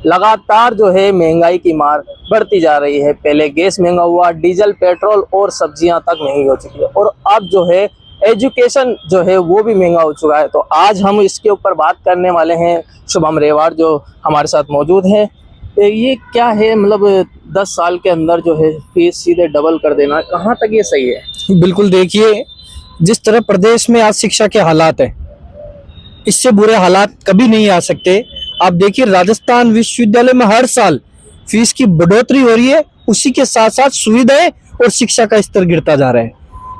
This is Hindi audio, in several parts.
लगातार जो है महंगाई की मार बढ़ती जा रही है। पहले गैस महंगा हुआ, डीजल, पेट्रोल और सब्जियां तक महंगी हो चुकी है और अब जो है एजुकेशन जो है वो भी महंगा हो चुका है। तो आज हम इसके ऊपर बात करने वाले हैं। शुभम रेवाड़ जो हमारे साथ मौजूद हैं। ये क्या है, मतलब 10 साल के अंदर जो है फीस सीधे डबल कर देना, कहाँ तक ये सही है? बिल्कुल देखिए, जिस तरह प्रदेश में आज शिक्षा के हालात है, इससे बुरे हालात कभी नहीं आ सकते। आप देखिए, राजस्थान विश्वविद्यालय में हर साल फीस की बढ़ोतरी हो रही है, उसी के साथ साथ सुविधाएं और शिक्षा का स्तर गिरता जा रहा है।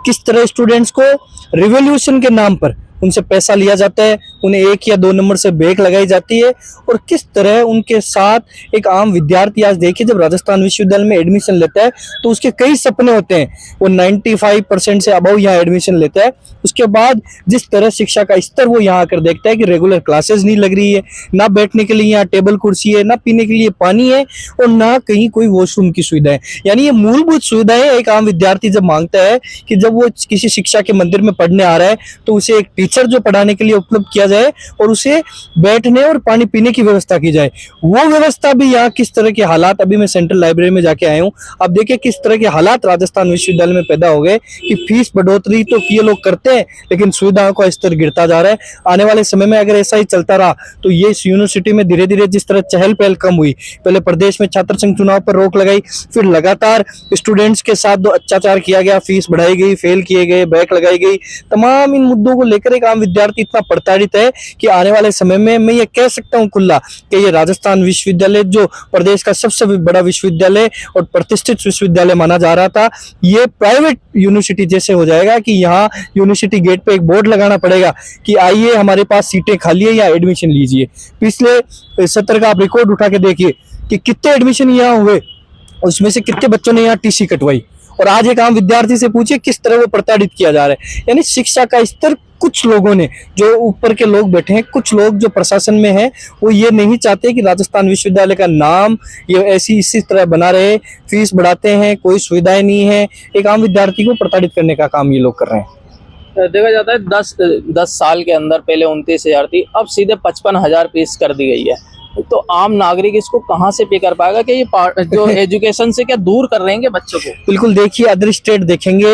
किस तरह स्टूडेंट्स को रिवोल्यूशन के नाम पर उनसे पैसा लिया जाता है, उन्हें 1 या 2 नंबर से ब्रेक लगाई जाती है, और किस तरह उनके साथ एक आम विद्यार्थी, आज देखिए जब राजस्थान विश्वविद्यालय में एडमिशन लेता है तो उसके कई सपने होते हैं। वो 95% से अबव यहाँ एडमिशन लेता है। उसके बाद जिस तरह शिक्षा का स्तर वो यहाँ आकर देखता है कि रेगुलर क्लासेस नहीं लग रही है, ना बैठने के लिए यहाँ टेबल कुर्सी है, ना पीने के लिए पानी है, और ना कहीं कोई वॉशरूम की सुविधा है। यानी ये मूलभूत सुविधाएं एक आम विद्यार्थी जब मांगता है कि जब वो किसी शिक्षा के मंदिर में पढ़ने आ रहा है तो उसे एक टीचर जो पढ़ाने के लिए उपलब्ध किया जाए और उसे बैठने और पानी पीने की व्यवस्था की जाए। वो व्यवस्था भी यहाँ किस तरह के हालात, अभी मैं सेंट्रल लाइब्रेरी में जाके आया हूँ, अब देखिए किस तरह के हालात राजस्थान विश्वविद्यालय में पैदा हो गए कि फीस बढ़ोतरी तो ये लोग करते हैं लेकिन सुविधाओं का स्तर गिरता जा रहा है। आने वाले समय में अगर ऐसा ही चलता रहा तो ये यूनिवर्सिटी में धीरे धीरे जिस तरह चहल पहल कम हुई, पहले प्रदेश में छात्र संघ चुनाव पर रोक लगाई, फिर लगातार स्टूडेंट्स के साथ जो अत्याचार किया गया, फीस बढ़ाई गई, फेल किए गए, बैक लगाई गई, तमाम इन मुद्दों को लेकर एक आम विद्यार्थी इतना प्रताड़ित है कि आने वाले समय में मैं ये कह सकता हूँ खुला कि ये राजस्थान विश्वविद्यालय जो प्रदेश का सबसे बड़ा विश्वविद्यालय और प्रतिष्ठित विश्वविद्यालय माना जा रहा था, ये प्राइवेट यूनिवर्सिटी जैसे हो जाएगा कि यहाँ यूनिवर्सिटी गेट पे एक बोर्ड लगाना पड़ेगा कि आइए हमारे पास सीटें खाली है या एडमिशन लीजिए। पिछले सत्र का आप रिकॉर्ड उठा के देखिए कि कितने एडमिशन यहाँ हुए, उसमें से कितने बच्चों ने यहाँ टीसी कटवाई, और आज एक आम विद्यार्थी से पूछिए किस तरह वो प्रताड़ित किया जा रहा है। यानी शिक्षा का स्तर कुछ लोगों ने, जो ऊपर के लोग बैठे हैं, कुछ लोग जो प्रशासन में हैं, वो ये नहीं चाहते कि राजस्थान विश्वविद्यालय का नाम ये ऐसी इसी तरह बना रहे। फीस बढ़ाते हैं, कोई सुविधाएं नहीं है, एक आम विद्यार्थी को प्रताड़ित करने का काम ये लोग कर रहे हैं। देखा जाता है 10 साल के अंदर पहले 29,000 थी, अब सीधे 55,000 फीस कर दी गई है। तो आम नागरिक इसको कहाँ से पे कर पाएगा कि ये जो एजुकेशन से क्या दूर कर रहे हैं बच्चों को? बिल्कुल देखिए, अदर स्टेट देखेंगे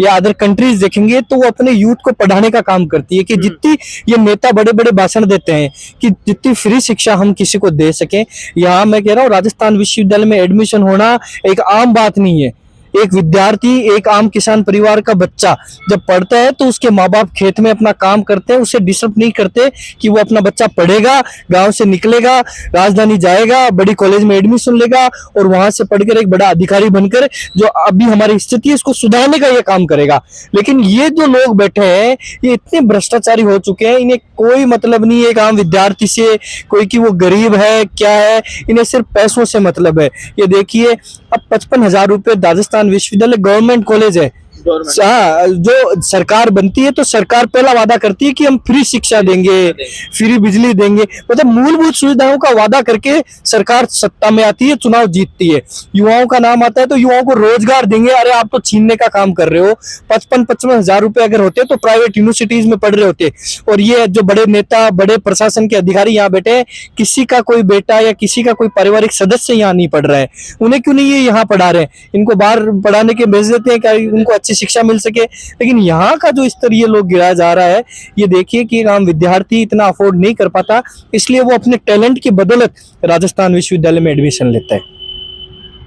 या अदर कंट्रीज देखेंगे तो वो अपने यूथ को पढ़ाने का काम करती है कि जितनी ये नेता बड़े बड़े भाषण देते हैं कि जितनी फ्री शिक्षा हम किसी को दे सकें, यहाँ मैं कह रहा हूँ राजस्थान विश्वविद्यालय में एडमिशन होना एक आम बात नहीं है। एक विद्यार्थी, एक आम किसान परिवार का बच्चा जब पढ़ता है तो उसके माँ बाप खेत में अपना काम करते हैं, उसे डिस्टर्ब नहीं करते कि वो अपना बच्चा पढ़ेगा, गांव से निकलेगा, राजधानी जाएगा, बड़ी कॉलेज में एडमिशन लेगा और वहां से पढ़कर एक बड़ा अधिकारी बनकर जो अभी हमारी स्थिति है इसको सुधारने का ये काम करेगा। लेकिन ये जो लोग बैठे हैं ये इतने भ्रष्टाचारी हो चुके हैं, इन्हें कोई मतलब नहीं है एक आम विद्यार्थी से, कोई कि वो गरीब है क्या है, इन्हें सिर्फ पैसों से मतलब है। ये देखिए, अब 55,000 रुपए राजस्थान विश्वविद्यालय गवर्नमेंट कॉलेज है, जो सरकार बनती है तो सरकार पहला वादा करती है कि हम फ्री शिक्षा देंगे, फ्री बिजली देंगे, मतलब मूलभूत सुविधाओं का वादा करके सरकार सत्ता में आती है, चुनाव जीतती है, युवाओं का नाम आता है तो युवाओं को रोजगार देंगे। अरे आप तो छीनने का काम कर रहे हो। 55,000 रुपए अगर होते तो प्राइवेट यूनिवर्सिटीज में पढ़ रहे होते। और ये जो बड़े नेता, बड़े प्रशासन के अधिकारी यहाँ बैठे हैं, किसी का कोई बेटा या किसी का कोई पारिवारिक सदस्य यहाँ नहीं पढ़ रहा है, उन्हें क्यों नहीं ये यहाँ पढ़ा रहे हैं? इनको बाहर पढ़ाने के भेज देते हैं कि उनको अच्छी शिक्षा मिल सके। लेकिन यहाँ का जो स्तर ये लोग गिराया जा रहा है, ये देखिए कि एक आम विद्यार्थी इतना अफोर्ड नहीं कर पाता, इसलिए वो अपने टैलेंट की बदौलत राजस्थान विश्वविद्यालय में एडमिशन लेता है।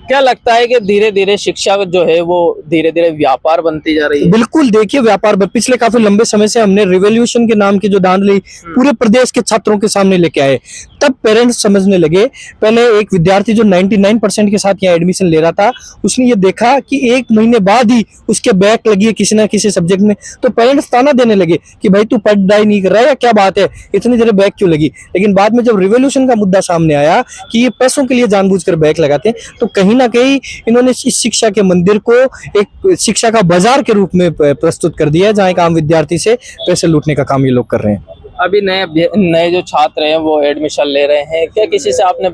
क्या लगता है कि धीरे धीरे शिक्षा जो है वो धीरे धीरे व्यापार बनती जा रही है? बिल्कुल देखिए, व्यापार पिछले काफी लंबे समय से हमने रिवॉल्यूशन के नाम की जो धांधली पूरे प्रदेश के छात्रों के सामने लेके आए, तब पेरेंट्स समझने लगे। पहले एक विद्यार्थी जो 99% के साथ यहाँ एडमिशन ले रहा था, उसने ये देखा कि 1 महीने बाद ही उसके बैक लगी है किसी ना किसी सब्जेक्ट में, तो पेरेंट्स ताना देने लगे कि भाई तू पढ़ाई नहीं कर रहा है या क्या बात है, इतनी देर बैक क्यों लगी। लेकिन बाद में जब रिवॉल्यूशन का मुद्दा सामने आया कि ये पैसों के लिए जानबूझकर बैक लगाते हैं, तो कहीं ना कहीं इन्होंने इस शिक्षा के मंदिर को एक शिक्षा का बाजार के रूप में प्रस्तुत कर दिया है, जहाँ एक आम विद्यार्थी से पैसे लूटने का काम ये लोग कर रहे हैं। अभी नए जो छात्र हैं वो एडमिशन ले रहे हैं, क्या किसी से आपने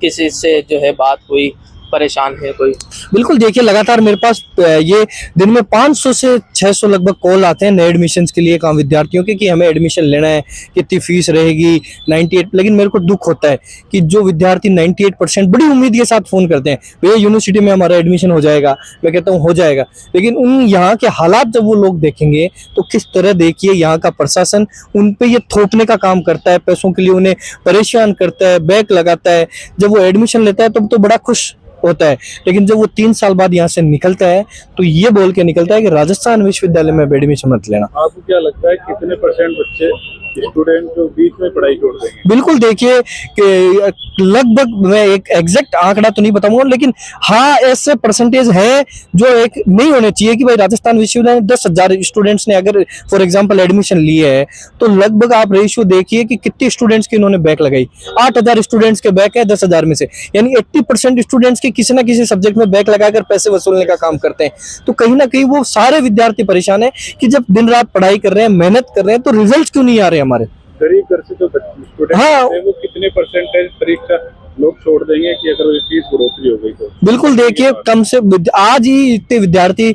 किसी से जो है बात हुई परेशान है कोई? बिल्कुल, देखिए लगातार मेरे पास ये दिन में 500 से 600 लगभग कॉल आते हैं नए एडमिशन्स के लिए, काम विद्यार्थियों के, कि हमें एडमिशन लेना है, कितनी फीस रहेगी 98। लेकिन मेरे को दुख होता है कि जो विद्यार्थी 98% बड़ी उम्मीद के साथ फोन करते हैं, भैया यूनिवर्सिटी में हमारा एडमिशन हो जाएगा, मैं कहता हूँ हो जाएगा, लेकिन उन यहाँ के हालात जब वो लोग देखेंगे तो किस तरह, देखिए यहाँ का प्रशासन उन पे ये थोपने का काम करता है, पैसों के लिए उन्हें परेशान करता है, बैक लगाता है। जब वो एडमिशन लेता है तब तो बड़ा खुश होता है, लेकिन जब वो 3 साल बाद यहाँ से निकलता है तो ये बोल के निकलता है कि राजस्थान विश्वविद्यालय में एडमिशन मत लेना। आपको क्या लगता है कितने % बच्चे स्टूडेंट जो बीच में पढ़ाई छोड़ देंगे? बिल्कुल, देखिए कि लगभग मैं एक एग्जैक्ट आंकड़ा तो नहीं बताऊंगा, लेकिन हाँ ऐसे परसेंटेज है जो एक नहीं होने चाहिए कि भाई राजस्थान विश्वविद्यालय में 10,000 स्टूडेंट्स ने अगर फॉर एग्जांपल एडमिशन लिए है तो लगभग आप रेशियो देखिए कि कितने स्टूडेंट्स की इन्होंने बैक लगाई। 8,000 स्टूडेंट्स के बैक है 10,000 में से, यानी 80% स्टूडेंट्स के किसी ना किसी सब्जेक्ट में बैक लगाकर पैसे वसूलने का काम करते हैं। तो कहीं ना कहीं वो सारे विद्यार्थी परेशान है कि जब दिन रात पढ़ाई कर रहे हैं, मेहनत कर रहे हैं, तो रिजल्ट क्यों नहीं आ रहे हमारे। गरीब घर से जो स्टूडेंट हाँ। हैं वो कितने % परीक्षा लोग छोड़ देंगे कि अगर फीस बढ़ोतरी हो गई तो? बिल्कुल, देखिए कम से आज ही इतने विद्यार्थी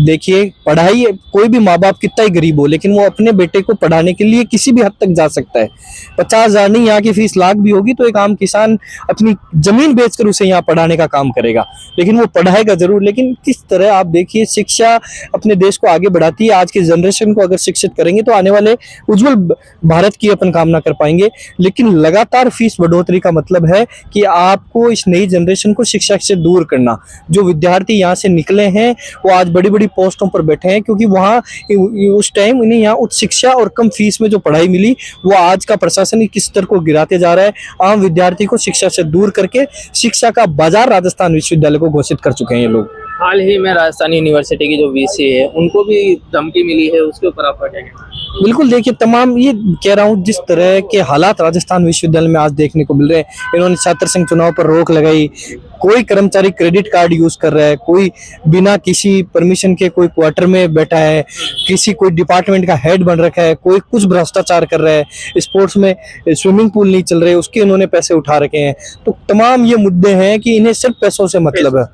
देखिए पढ़ाई, कोई भी माँ बाप कितना ही गरीब हो लेकिन वो अपने बेटे को पढ़ाने के लिए किसी भी हद तक जा सकता है। 50,000 नहीं, यहाँ की फीस लाख भी होगी तो एक आम किसान अपनी जमीन बेचकर उसे यहाँ पढ़ाने का काम करेगा, लेकिन वो पढ़ाएगा जरूर। लेकिन किस तरह आप देखिए शिक्षा अपने देश को आगे बढ़ाती है। आज की जनरेशन को अगर शिक्षित करेंगे तो आने वाले उज्जवल भारत की अपन कामना कर पाएंगे। लेकिन लगातार फीस बढ़ोतरी का मतलब है कि आपको इस नई जनरेशन को शिक्षा से दूर करना। जो विद्यार्थी यहाँ से निकले हैं वो आज बड़ी बड़ी पोस्टों पर बैठे हैं क्योंकि वहाँ उस टाइम इन्हें यहाँ उच्च शिक्षा और कम फीस में जो पढ़ाई मिली वो आज का प्रशासन किस स्तर को गिराते जा रहा है। आम विद्यार्थी को शिक्षा से दूर करके शिक्षा का बाजार राजस्थान विश्वविद्यालय को घोषित कर चुके हैं ये लोग। हाल ही में राजस्थान यूनिवर्सिटी की जो वीसी है उनको भी धमकी मिली है, उसके ऊपर आपका क्या कहना है? बिल्कुल, देखिए तमाम ये कह रहा हूँ जिस तरह के हालात राजस्थान विश्वविद्यालय में आज देखने को मिल रहे हैं, इन्होंने छात्र संघ चुनाव पर रोक लगाई, कोई कर्मचारी क्रेडिट कार्ड यूज कर रहा है, कोई बिना किसी परमिशन के कोई क्वार्टर में बैठा है, किसी कोई डिपार्टमेंट का हेड बन रखा है, कोई कुछ भ्रष्टाचार कर रहा है, स्पोर्ट्स में स्विमिंग पूल नहीं चल रहे उसके इन्होंने पैसे उठा रखे हैं। तो तमाम ये मुद्दे हैं कि इन्हें सिर्फ पैसों से मतलब है,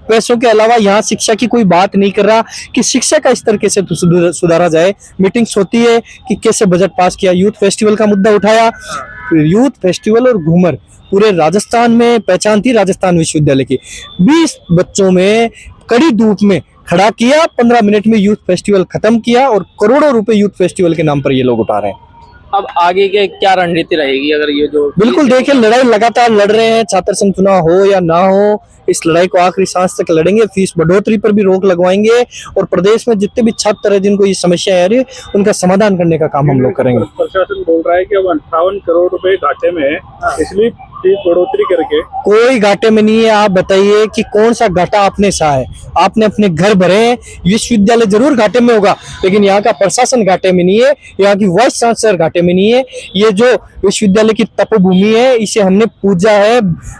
पैसों के अलावा यहाँ शिक्षा की कोई बात नहीं कर रहा कि शिक्षा का स्तर कैसे सुधारा जाए। मीटिंग्स होती है कि कैसे बजट पास किया, यूथ फेस्टिवल का मुद्दा उठाया, यूथ फेस्टिवल और घूमर पूरे राजस्थान में पहचान थी राजस्थान विश्वविद्यालय की। 20 बच्चों में कड़ी धूप में खड़ा किया, 15 मिनट में यूथ फेस्टिवल खत्म किया और करोड़ों रुपए यूथ फेस्टिवल के नाम पर ये लोग उठा रहे हैं। अब आगे के क्या रणनीति रहेगी अगर ये जो? बिल्कुल, देखिए लड़ाई लगातार लड़ रहे हैं, छात्र संघ चुनाव हो या ना हो इस लड़ाई को आखिरी सांस तक लड़ेंगे। फीस बढ़ोतरी पर भी रोक लगवाएंगे और प्रदेश में जितने भी छात्र हैं जिनको ये समस्या आ रही है उनका समाधान करने का काम हम लोग करेंगे। प्रशासन बोल रहा है कि अब 58 करोड़ रुपए घाटे में है, इसलिए फीस बढ़ोतरी करके। कोई घाटे में नहीं है। आप बताइए कि कौन सा घाटा आपने सहा है? आपने अपने घर भरे हैं, विश्वविद्यालय जरूर घाटे में होगा लेकिन यहाँ का प्रशासन घाटे में नहीं है, यहाँ की वाइस चांसलर घाटे में नहीं है। ये जो विश्वविद्यालय की तपोभूमि है इसे हमने पूजा है,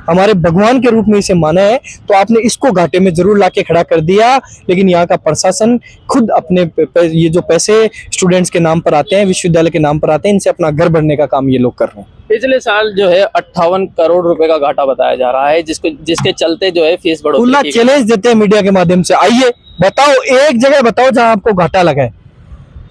हमारे भगवान के रूप में इसे माना है, तो आपने इसको घाटे में जरूर लाके खड़ा कर दिया। लेकिन यहाँ का प्रशासन खुद अपने ये जो पैसे स्टूडेंट्स के नाम पर आते हैं, विश्वविद्यालय के नाम पर आते हैं, इनसे अपना घर भरने का काम ये लोग कर रहे हैं। पिछले साल जो है 58 करोड़ रुपए का घाटा बताया जा रहा है जिसके चलते जो है फीस बढ़ोतरी। चैलेंज देते हैं मीडिया के माध्यम से, आइए बताओ, एक जगह बताओ जहां आपको घाटा लगा है।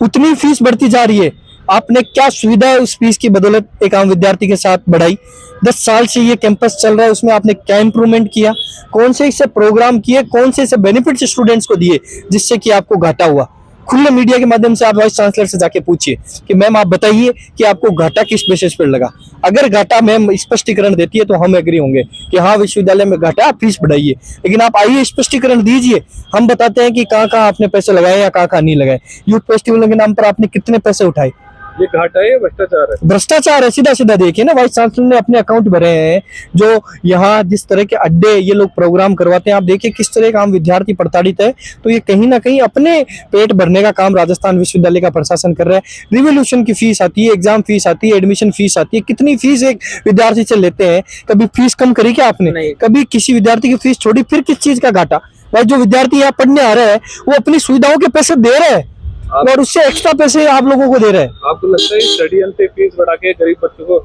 उतनी फीस बढ़ती जा रही है, आपने क्या सुविधा है उस फीस की बदौलत एक आम विद्यार्थी के साथ बढ़ाई? 10 साल से ये कैंपस चल रहा है, उसमें आपने क्या इंप्रूवमेंट किया? कौन से इससे प्रोग्राम किए, कौन से इससे बेनिफिट्स स्टूडेंट्स को दिए जिससे कि आपको घाटा हुआ? खुले मीडिया के माध्यम से आप वाइस चांसलर से जाके पूछिए कि मैम आप बताइए कि आपको घाटा किस बेसिस पर लगा। अगर घाटा मैम स्पष्टीकरण देती है तो हम एग्री होंगे कि हाँ विश्वविद्यालय में घाटा, आप फीस बढ़ाइए। लेकिन आप आइए स्पष्टीकरण दीजिए, हम बताते हैं कि कहाँ कहाँ आपने पैसे लगाए या कहाँ कहाँ नहीं लगाए। यूथ फेस्टिवल के नाम पर आपने कितने पैसे उठाए? ये घाटा है, भ्रष्टाचार है। भ्रष्टाचार है, सीधा सीधा देखिए ना। वाइस चांसलर ने अपने अकाउंट भरे हैं, जो यहाँ जिस तरह के अड्डे ये लोग प्रोग्राम करवाते हैं, आप देखिए किस तरह का आम विद्यार्थी प्रताड़ित है। तो ये कहीं ना कहीं अपने पेट भरने का काम राजस्थान विश्वविद्यालय का प्रशासन कर रहा है। रिवोल्यूशन की फीस आती है, एग्जाम फीस आती है, एडमिशन फीस आती है, कितनी फीस एक विद्यार्थी से लेते हैं? कभी फीस कम करी क्या आपने? कभी किसी विद्यार्थी की फीस छोड़ी? फिर किस चीज का घाटा? भाई जो विद्यार्थी यहाँ पढ़ने आ रहा है वो अपनी सुविधाओं के पैसे दे रहे हैं और उससे एक्स्ट्रा पैसे आप लोगों को दे रहे हैं। आपको लगता है षड्यंत्र फीस बढ़ा के गरीब बच्चों को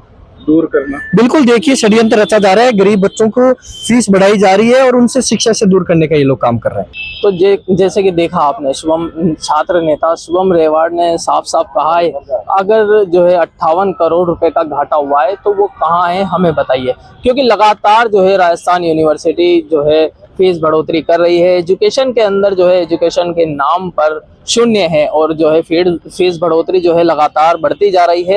दूर करना? बिल्कुल, देखिए षड्यंत्र रचा जा रहा है, गरीब बच्चों को फीस बढ़ाई जा रही है और उनसे शिक्षा से दूर करने का ये लोग काम कर रहे हैं। तो जैसे कि देखा आपने, शुभम छात्र नेता शुभम रेवाड़ ने साफ साफ कहा है, अगर जो है 58 करोड़ रुपए का घाटा हुआ है तो वो कहाँ है हमें बताइए, क्योंकि लगातार जो है राजस्थान यूनिवर्सिटी जो है फीस बढ़ोतरी कर रही है। एजुकेशन के अंदर जो है एजुकेशन के नाम पर शून्य है और जो है फीस बढ़ोतरी जो है लगातार बढ़ती जा रही है।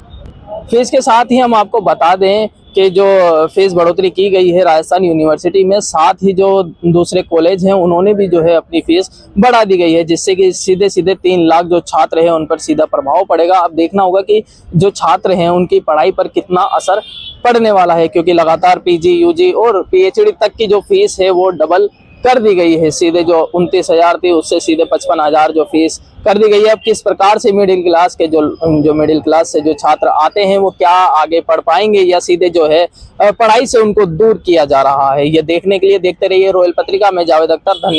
फीस के साथ ही हम आपको बता दें कि जो फीस बढ़ोतरी की गई है राजस्थान यूनिवर्सिटी में, साथ ही जो दूसरे कॉलेज हैं उन्होंने भी जो है अपनी फीस बढ़ा दी गई है, जिससे कि सीधे सीधे 3 लाख जो छात्र हैं उन पर सीधा प्रभाव पड़ेगा। अब देखना होगा कि जो छात्र हैं उनकी पढ़ाई पर कितना असर पड़ने वाला है, क्योंकि लगातार पीजी, यूजी और पीएचडी तक की जो फीस है वो डबल कर दी गई है। सीधे जो 29,000 थी उससे सीधे 55,000 जो फीस कर दी गई है। अब किस प्रकार से मिडिल क्लास के जो मिडिल क्लास से जो छात्र आते हैं वो क्या आगे पढ़ पाएंगे या सीधे जो है पढ़ाई से उनको दूर किया जा रहा है, ये देखने के लिए देखते रहिए रॉयल पत्रिका में। जावेद अख्तर, धन्यवाद।